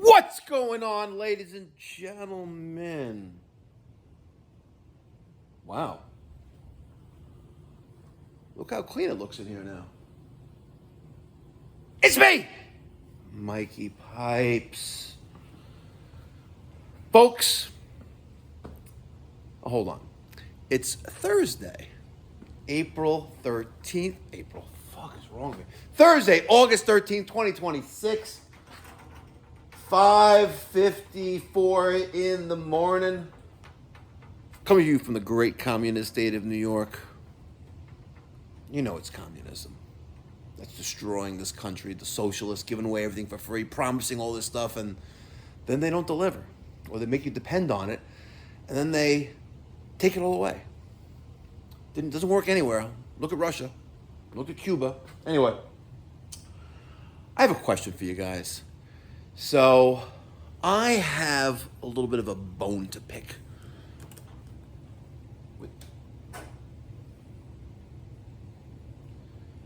What's going on, ladies and gentlemen? Wow. Look how clean it looks in here now. It's me, Mikey Pipes. Folks, hold on. It's Thursday, April 13th. Fuck is wrong with me? Thursday, August 13th, 2026. 5:54 in the morning. Coming to you from the great communist state of New York. You know it's communism. That's destroying this country. The socialists giving away everything for free, promising all this stuff, and then they don't deliver. Or they make you depend on it, and then they take it all away. Doesn't work anywhere. Look at Russia. Look at Cuba. Anyway, I have a question for you guys. So, I have a little bit of a bone to pick.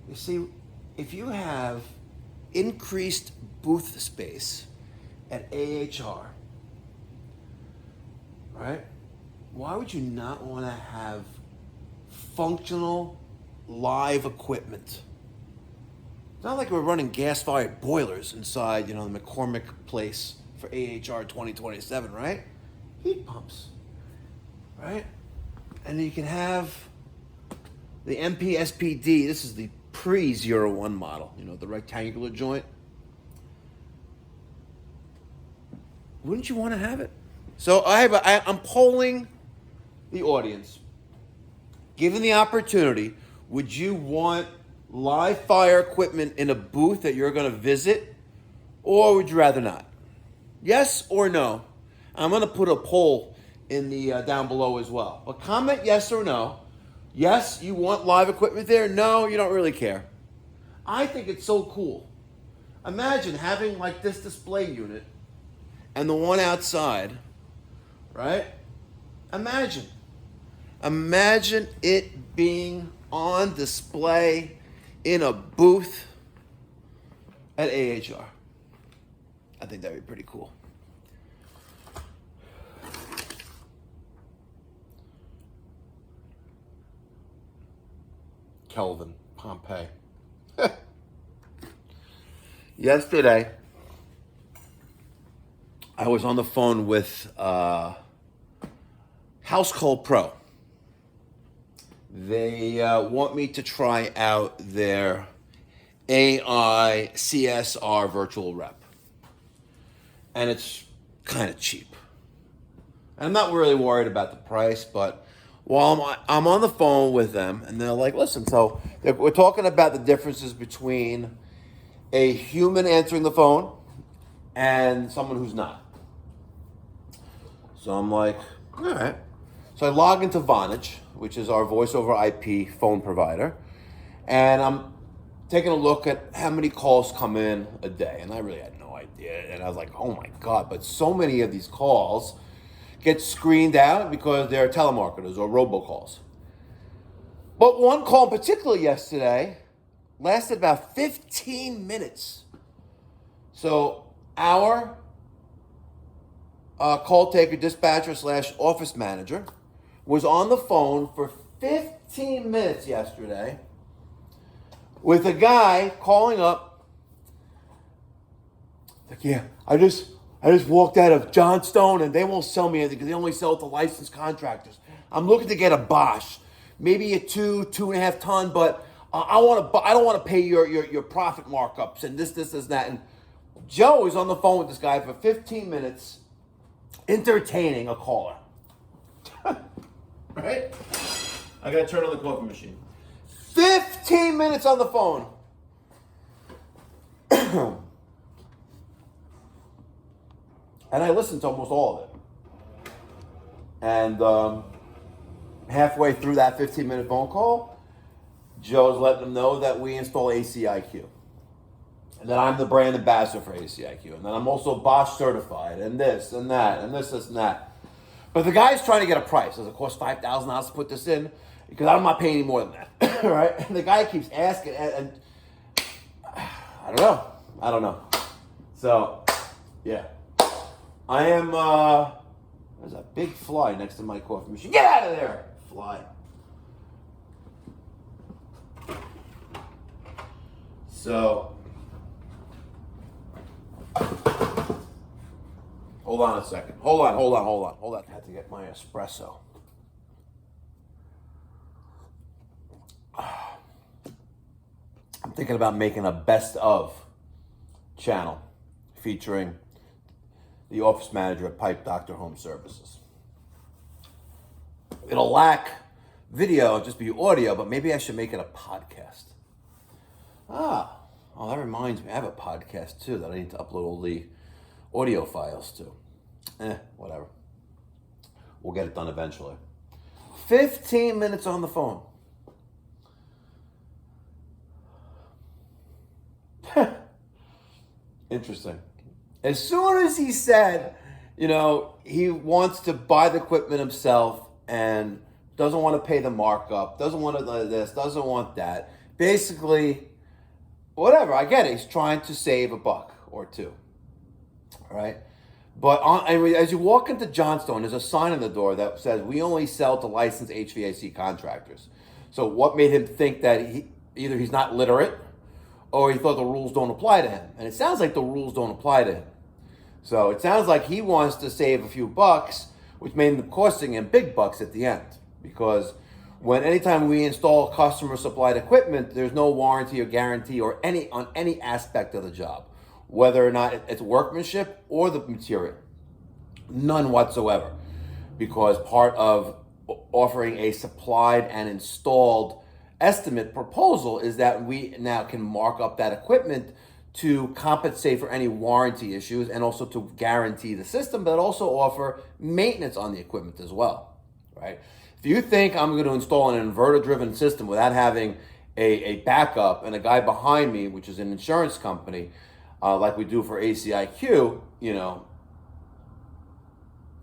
You see, if you have increased booth space at AHR, right? Why would you not want to have functional live equipment? It's not like we're running gas-fired boilers inside, the McCormick place for AHR 2027, right? Heat pumps, right? And you can have the MPSPD. This is the pre-01 model, the rectangular joint. Wouldn't you want to have it? So I'm polling the audience. Given the opportunity, would you want live fire equipment in a booth that you're going to visit, or would you rather not? Yes or no? I'm going to put a poll in the down below as well. But comment yes or no. Yes, you want live equipment there. No, you don't really care. I think it's so cool. Imagine having like this display unit and the one outside, right? Imagine it being on display in a booth at AHR. I think that'd be pretty cool. Kelvin, Pompeii. Yesterday, I was on the phone with House Call Pro. They want me to try out their AI CSR virtual rep. And it's kind of cheap. And I'm not really worried about the price, but while I'm on the phone with them, and they're like, listen, so we're talking about the differences between a human answering the phone and someone who's not. So I'm like, all right. So I log into Vonage, which is our voice over IP phone provider, and I'm taking a look at how many calls come in a day. And I really had no idea. And I was like, oh my God, but so many of these calls get screened out because they're telemarketers or robocalls. But one call in particular yesterday lasted about 15 minutes. So our call taker, dispatcher / office manager was on the phone for 15 minutes yesterday with a guy calling up. Like, yeah, I just walked out of John Stone and they won't sell me anything because they only sell it to licensed contractors. I'm looking to get a Bosch, maybe a 2.5 ton, but I don't want to pay your profit markups and this, that. And Joe is on the phone with this guy for 15 minutes, entertaining a caller. Right? I gotta turn on the coffee machine. 15 minutes on the phone. And I listened to almost all of it. And halfway through that 15-minute phone call, Joe's letting them know that we install ACiQ. And that I'm the brand ambassador for ACiQ. And that I'm also Bosch certified, and this and that, and this and that. But the guy's trying to get a price. Does it cost $5,000 to put this in? Because I'm not paying any more than that. Right? And the guy keeps asking, and I don't know. So, yeah. I am, there's a big fly next to my coffee machine. Get out of there, fly. So, hold on a second. Hold on. I had to get my espresso. I'm thinking about making a best of channel featuring the office manager at Pipe Doctor Home Services. It'll lack video, just be audio, but maybe I should make it a podcast. Oh, that reminds me. I have a podcast too that I need to upload all the audio files to. Whatever. We'll get it done eventually. 15 minutes on the phone. Interesting. As soon as he said, he wants to buy the equipment himself and doesn't want to pay the markup, doesn't want to this, doesn't want that. Basically, whatever, I get it. He's trying to save a buck or two. All right? But as you walk into Johnstone, there's a sign on the door that says, we only sell to licensed HVAC contractors. So what made him think that either he's not literate or he thought the rules don't apply to him? And it sounds like the rules don't apply to him. So it sounds like he wants to save a few bucks, which made him costing him big bucks at the end. Because anytime we install customer supplied equipment, there's no warranty or guarantee on any aspect of the job, whether or not it's workmanship or the material. None whatsoever. Because part of offering a supplied and installed estimate proposal is that we now can mark up that equipment to compensate for any warranty issues and also to guarantee the system, but also offer maintenance on the equipment as well, right? If you think I'm going to install an inverter-driven system without having a backup and a guy behind me, which is an insurance company, like we do for ACiQ,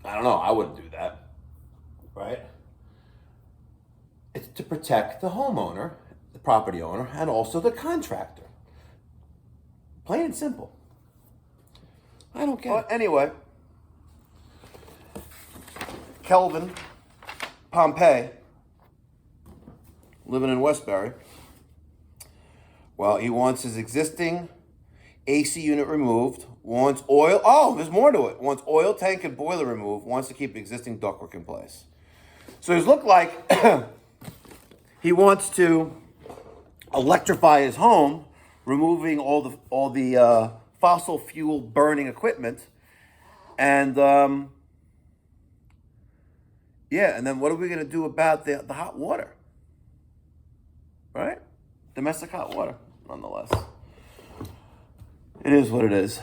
I don't know, I wouldn't do that, right? It's to protect the homeowner, the property owner, and also the contractor. Plain and simple. I don't get it. Anyway, Kelvin Pompey, living in Westbury, well, he wants his existing AC unit removed, wants oil. Oh, there's more to it. Wants oil tank and boiler removed, wants to keep existing ductwork in place. So it looks like he wants to electrify his home, removing all the fossil fuel burning equipment, and and then what are we going to do about the hot water? Right? Domestic hot water, nonetheless. It is what it is.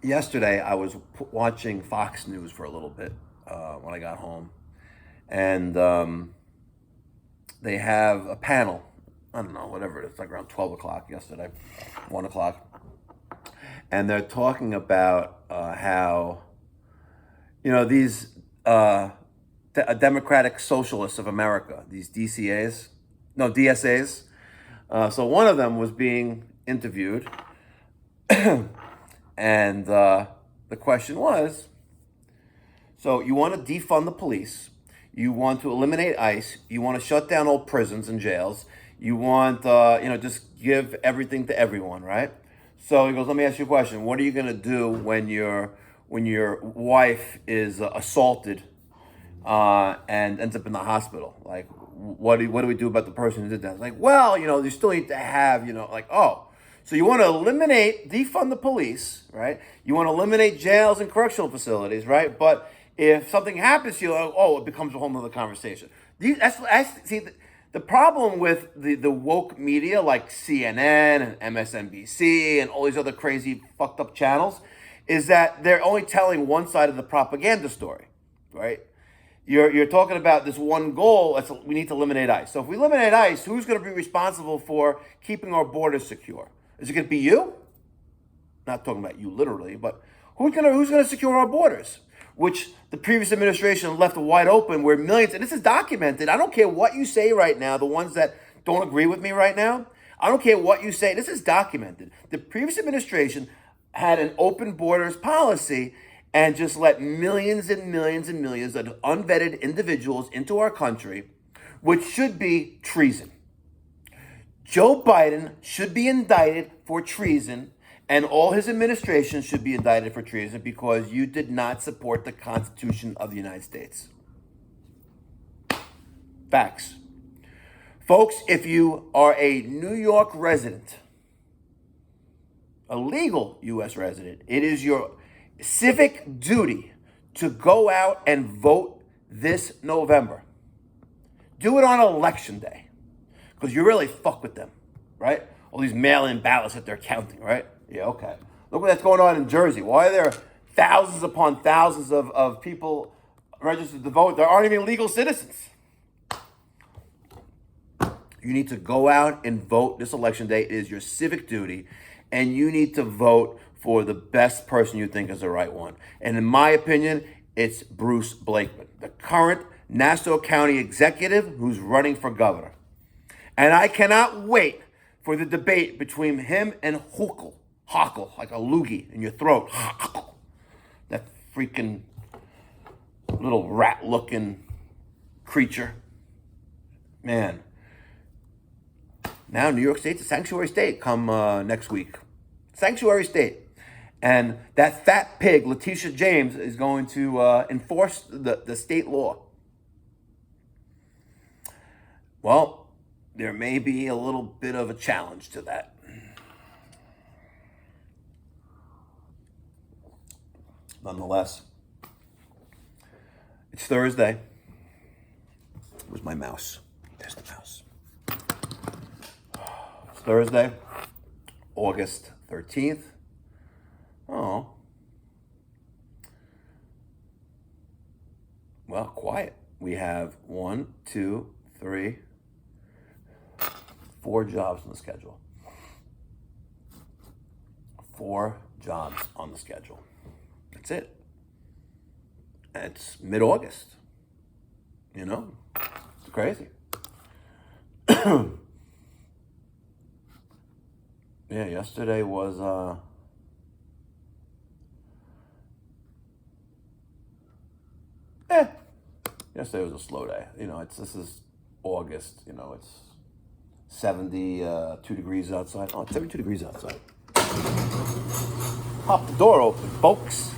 Yesterday, I was watching Fox News for a little bit when I got home, and they have a panel. I don't know, whatever it is, like around 12 o'clock yesterday, 1 o'clock. And they're talking about how, these Democratic Socialists of America, these DSAs. So one of them was being interviewed. And the question was, so you want to defund the police. You want to eliminate ICE. You want to shut down all prisons and jails. You want, just give everything to everyone, right? So he goes, let me ask you a question. What are you going to do when your wife is assaulted and ends up in the hospital? Like, what do we do about the person who did that? It's like, well, you still need to have, so you want to defund the police, right? You want to eliminate jails and correctional facilities, right? But if something happens to you, it becomes a whole nother conversation. The problem with the woke media like CNN and MSNBC and all these other crazy fucked up channels is that they're only telling one side of the propaganda story, right? You're talking about this one goal, we need to eliminate ICE. So if we eliminate ICE, who's going to be responsible for keeping our borders secure? Is it going to be you? Not talking about you literally, but who's going to secure our borders? Which the previous administration left wide open, where millions, and this is documented. I don't care what you say right now, the ones that don't agree with me right now, I don't care what you say, this is documented. The previous administration had an open borders policy and just let millions and millions and millions of unvetted individuals into our country, which should be treason. Joe Biden should be indicted for treason, and all his administration should be indicted for treason because you did not support the Constitution of the United States. Facts. Folks, if you are a New York resident, a legal U.S. resident, it is your civic duty to go out and vote this November. Do it on election day, because you really fuck with them, right? All these mail-in ballots that they're counting, right? Yeah, okay. Look what's going on in Jersey. Why are there thousands upon thousands of people registered to vote that aren't even legal citizens? You need to go out and vote this election day. It is your civic duty, and you need to vote for the best person you think is the right one. And in my opinion, it's Bruce Blakeman, the current Nassau County executive who's running for governor. And I cannot wait for the debate between him and Hochul, like a loogie in your throat. That freaking little rat-looking creature. Man. Now New York State's a sanctuary state come next week. Sanctuary state. And that fat pig, Letitia James, is going to enforce the state law. Well, there may be a little bit of a challenge to that. Nonetheless, it's Thursday. Where's my mouse? There's the mouse. It's Thursday, August 13th. Oh. Well, quiet. We have 1, 2, 3, 4 jobs on the schedule. 4 jobs on the schedule. That's it. It's mid-August. You know? It's crazy. Yeah, yesterday was yesterday was a slow day. You know, this is August, you know, it's 72 degrees outside. Oh, it's 72 degrees outside. Pop the door open, folks.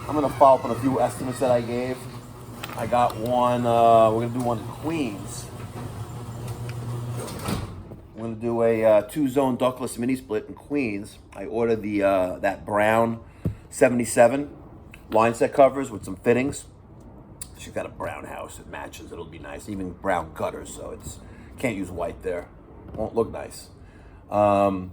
I'm gonna follow up on a few estimates that I gave. I got one, we're gonna do one in Queens. We're gonna do a 2-zone ductless mini split in Queens. I ordered the that brown 77 line set covers with some fittings. She's got a brown house, it matches, it'll be nice. Even brown gutters, so it's can't use white there. Won't look nice. And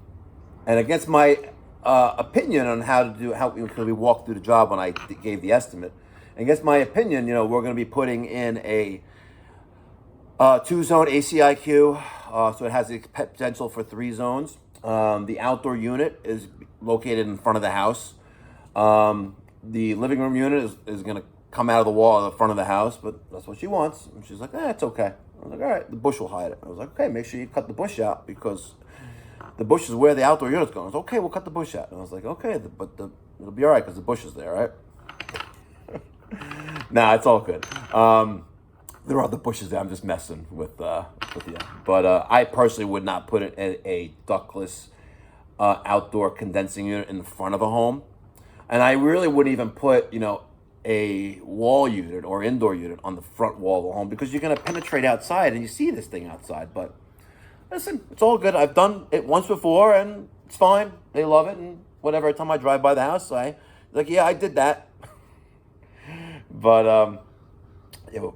against my opinion on how we walked through the job when I gave the estimate, against my opinion, you know, we're going to be putting in a 2-zone ACiQ, so it has the potential for 3 zones. The outdoor unit is located in front of the house. The living room unit is going to come out of the wall at the front of the house, but that's what she wants. And she's like, it's okay. I was like, all right, the bush will hide it. I was like, okay, make sure you cut the bush out because the bush is where the outdoor unit's going. I was like, okay, we'll cut the bush out. And I was like, okay, but it'll be all right because the bush is there, right? Nah, it's all good. There are other bushes there. I'm just messing with you. But I personally would not put it in a ductless outdoor condensing unit in the front of a home. And I really wouldn't even put, you know, a wall unit or indoor unit on the front wall of the home because you're going to penetrate outside and you see this thing outside. But listen, it's all good. I've done it once before and it's fine. They love it and whatever. Every time I drive by the house, I yeah, I did that. But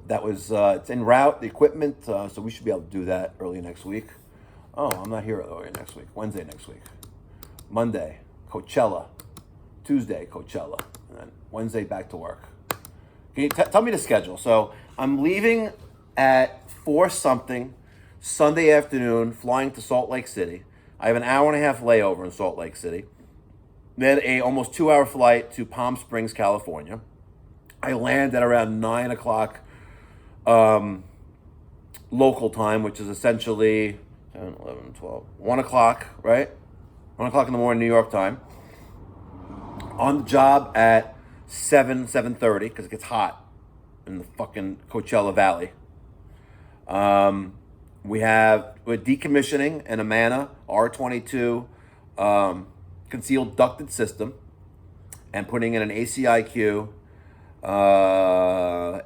that was it's en route, the equipment, so we should be able to do that early next week. Oh, I'm not here early next week. Wednesday next week. Monday, Coachella. Tuesday, Coachella. And then Wednesday, back to work. Can you tell me the schedule? So I'm leaving at 4 something Sunday afternoon, flying to Salt Lake City. I have an hour and a half layover in Salt Lake City. Then a almost 2-hour flight to Palm Springs, California. I land at around 9 o'clock local time, which is essentially 10, 11, 12, 1 o'clock, right? 1 o'clock in the morning, New York time. on the job at 7:30 because it gets hot in the fucking Coachella Valley. We're decommissioning an Amana R22 concealed ducted system and putting in an ACiQ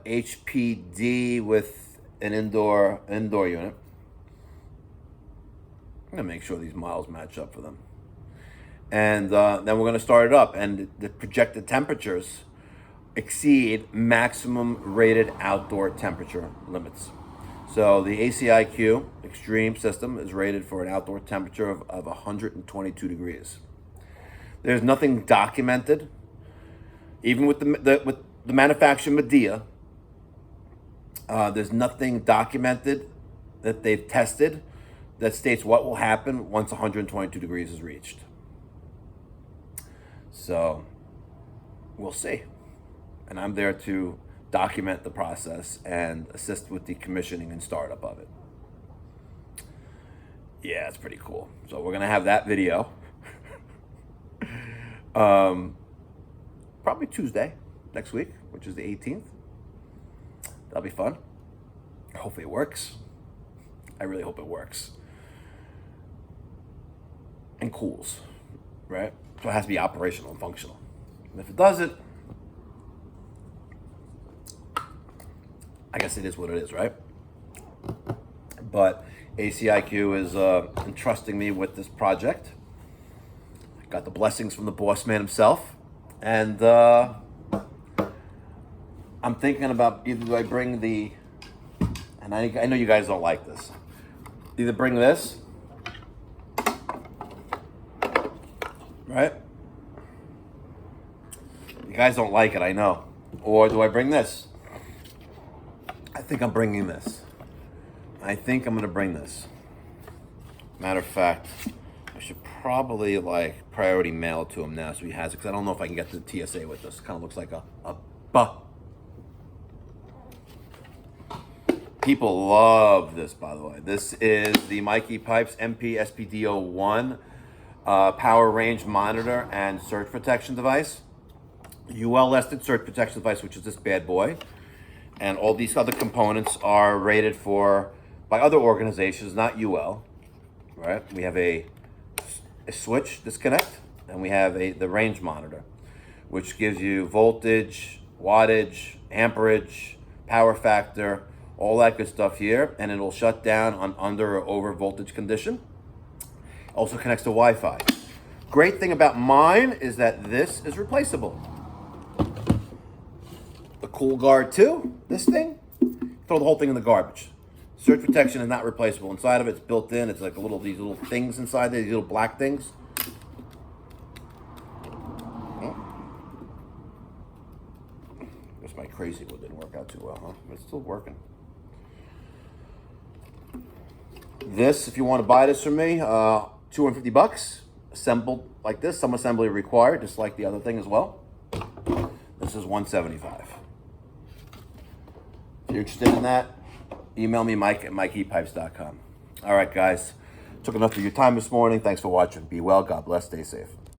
HPD with an indoor unit. I'm gonna make sure these miles match up for them. And then we're gonna start it up, and the projected temperatures exceed maximum rated outdoor temperature limits. So the ACiQ Extreme system is rated for an outdoor temperature of 122 degrees. There's nothing documented, even with the manufacturer Medea. There's nothing documented that they've tested that states what will happen once 122 degrees is reached. So we'll see. And I'm there to document the process and assist with the commissioning and startup of it. Yeah, it's pretty cool. So we're gonna have that video. Probably Tuesday next week, which is the 18th. That'll be fun. Hopefully it works. I really hope it works. And cools, right? So it has to be operational and functional. And if it doesn't, I guess it is what it is, right? But ACiQ is entrusting me with this project. I got the blessings from the boss man himself. And I'm thinking about either do I bring the, and I know you guys don't like this, either bring this, right? You guys don't like it, I know. Or do I bring this? I think I'm bringing this. I think I'm gonna bring this. Matter of fact, I should probably like priority mail it to him now so he has it, because I don't know if I can get to the TSA with this. It kind of looks like a People love this, by the way. This is the Mikey Pipes MP SPD01 power range monitor and surge protection device. UL listed surge protection device, which is this bad boy. And all these other components are rated for by other organizations, not UL, right? We have a switch disconnect, and we have the range monitor, which gives you voltage, wattage, amperage, power factor, all that good stuff here, and it'll shut down on under or over voltage condition. Also connects to Wi-Fi. Great thing about mine is that this is replaceable. The Cool Guard 2, this thing, throw the whole thing in the garbage. Surge protection is not replaceable. Inside of it's built in. It's like these little things inside there, these little black things. Guess my crazy one didn't work out too well, huh? But it's still working. This, if you want to buy this from me, $250, assembled like this. Some assembly required, just like the other thing as well. This is $175. If you're interested in that, email me, Mike at MikeyPipes.com. All right, guys. Took enough of your time this morning. Thanks for watching. Be well. God bless. Stay safe.